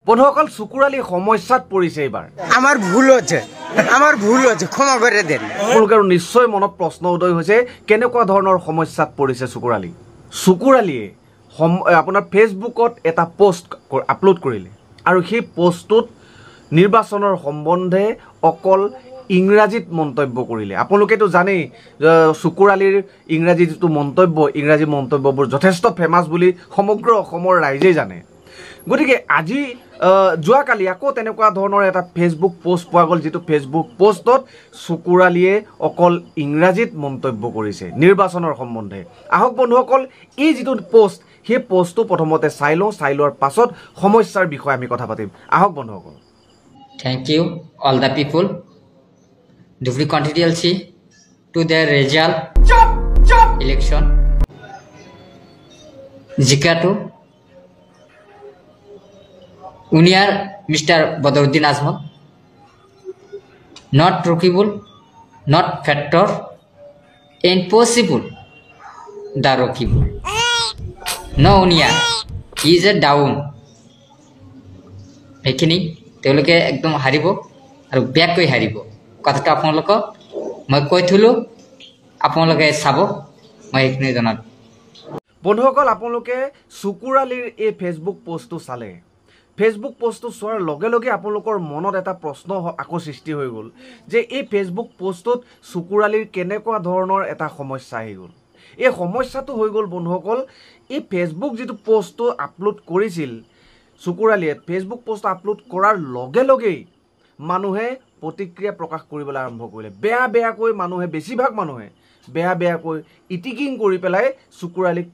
বন্ধুসকল চুকুৰালি সমস্যাত পৰিছে এইবাৰ আমাৰ ভুল হচ্ছে ক্ষমা কৰে দেন আপোনালোকৰ নিশ্চয় মনত প্ৰশ্ন উদয় হৈছে কেনেকুৱা ধৰণৰ সমস্যাত পৰিছে চুকুৰালিয়ে আপোনাৰ ফেচবুকত এটা পোষ্ট আপলোড কৰিলে আৰু সেই পোষ্টটোত নিৰ্বাচনৰ সম্বন্ধে অকল ইংৰাজীত মন্তব্য কৰিলে আপোনালোকেতো জানেই চুকুৰালিৰ ইংৰাজী যিটো ইংৰাজী মন্তব্যবোৰ যথেষ্ট ফেমাছ বুলি সমগ্ৰ অসমৰ ৰাইজেই জানে গতিকে আজি যোৱাকালি আকৌ তেনেকুৱা ধৰণৰ এটা ফেচবুক পোষ্ট পোৱা গ'ল যিটো ফেচবুক পোষ্টত চুকুৰালিয়ে অকল ইংৰাজীত মন্তব্য কৰিছে নিৰ্বাচনৰ সম্বন্ধে আহক বন্ধুসকল এই যিটো পোষ্ট সেই পোষ্টটো প্ৰথমতে চাই লোৱাৰ পাছত সমস্যাৰ বিষয়ে আমি কথা পাতিম আহক বন্ধুসকল Thank you all the people. Dufri continuity to the result election. Zikatu Uniar Mr. Badruddin Azmal not rokable, not factor, impossible the rokable. No Uniar he is a down. Ekini তেওঁলোকে একদম হাৰিব আৰু বেয়াকৈ হাৰিব কথাটো আপোনালোকক মই কৈ থলো আপোনালোকে চাব মই এইখিনি জনাত বন্ধুসকল আপোনালোকে চুকুৰালিৰ এই ফেচবুক পোষ্টটো চালে ফেচবুক পোষ্টটো চোৱাৰ লগে লগে আপোনালোকৰ মনত এটা প্ৰশ্ন আকৌ সৃষ্টি হৈ গ'ল যে এই ফেচবুক পোষ্টটোত চুকুৰালিৰ কেনেকুৱা ধৰণৰ এটা সমস্যা আহি গ'ল এই সমস্যাটো হৈ গ'ল বন্ধুসকল এই ফেচবুক যিটো পোষ্টটো আপলোড কৰিছিল চুকুৰালিয়ে ফেচবুক পোষ্ট আপলোড কৰাৰ লগে লগেই মানুহে প্ৰতিক্ৰিয়া প্ৰকাশ কৰিবলৈ আৰম্ভ কৰিলে বেয়াকৈ মানুহে বেছিভাগ মানুহে বেয়াকৈ ইটিকিং কৰি পেলাই চুকুৰালিক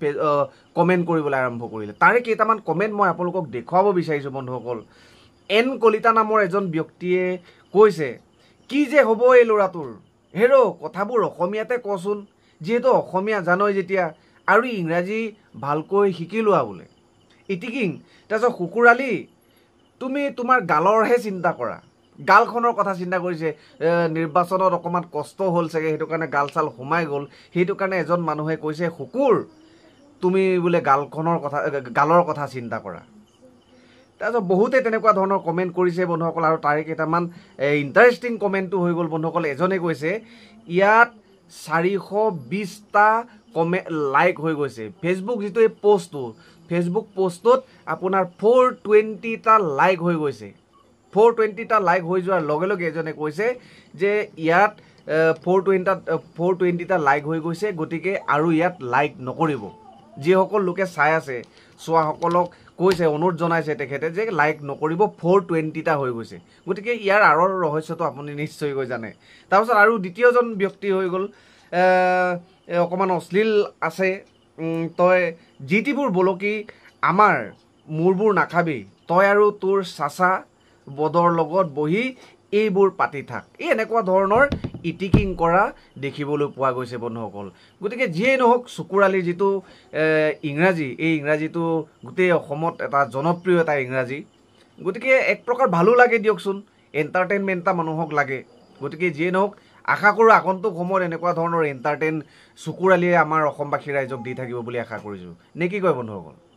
কমেণ্ট কৰিবলৈ আৰম্ভ কৰিলে তাৰে কেইটামান কমেণ্ট মই আপোনালোকক দেখুৱাব বিচাৰিছোঁ বন্ধুসকল এন কলিতা নামৰ এজন ব্যক্তিয়ে কৈছে কি যে হ'ব এই ল'ৰাটোৰ হেৰ' কথাবোৰ অসমীয়াতে কচোন যিহেতু অসমীয়া জানই যেতিয়া আৰু ইংৰাজী ভালকৈ শিকি লোৱা বোলে ইটিকিং তাৰপিছত চুকুৰালি তুমি তোমাৰ গালৰহে চিন্তা কৰা গালখনৰ কথা চিন্তা কৰিছে নিৰ্বাচনত অকণমান কষ্ট হ'ল চাগে সেইটো কাৰণে গাল চাল সোমাই গ'ল সেইটো কাৰণে এজন মানুহে কৈছে শুকুৰ তুমি বোলে গালৰ কথা চিন্তা কৰা তাৰপিছত বহুতে তেনেকুৱা ধৰণৰ কমেণ্ট কৰিছে বন্ধুসকল আৰু তাৰে কেইটামান ইণ্টাৰেষ্টিং কমেণ্টটো হৈ গ'ল বন্ধুসকল এজনে কৈছে ইয়াত 420টা লাইক হৈ গৈছে ফেচবুক যিটো এই পোষ্টটো ফেচবুক পোষ্টত আপোনাৰ 420টা লাইক হৈ গৈছে 420টা লাইক হৈ যোৱাৰ লগে লগে এজনে কৈছে যে ইয়াত 420টা লাইক হৈ গৈছে গতিকে আৰু ইয়াত লাইক নকৰিব যিসকল লোকে চাই আছে চোৱাসকলক কৈছে অনুৰোধ জনাইছে তেখেতে যে লাইক নকৰিব 420টা হৈ গৈছে গতিকে ইয়াৰ আঁৰৰ ৰহস্যটো আপুনি নিশ্চয়কৈ জানে তাৰপিছত আৰু দ্বিতীয়জন ব্যক্তি হৈ গ'ল অকণমান অশ্লীল আছে তই জিটিবোৰ বলকি আমাৰ মূৰবোৰ নাখাবি তই আৰু তোৰ চাচা বদৰ লগত বহি এইবোৰ পাতি থাক এই এনেকুৱা ধৰণৰ ইটিকিং কৰা দেখিবলৈ পোৱা গৈছে বন্ধুসকল গতিকে যিয়ে নহওক চুকুৰালিৰ যিটো ইংৰাজী এই ইংৰাজীটো গোটেই অসমত এটা জনপ্ৰিয় এটা ইংৰাজী গতিকে এক প্ৰকাৰ ভালো লাগে দিয়কচোন এণ্টাৰটেইনমেণ্ট এটা মানুহক লাগে গতিকে যিয়ে নহওক আশা কৰোঁ আগন্তুক সময়ত এনেকুৱা ধৰণৰ এণ্টাৰটেইন চুকুৰালিয়ে আমাৰ অসমবাসী ৰাইজক দি থাকিব বুলি আশা কৰিছোঁ নে কি কয় বন্ধুসকল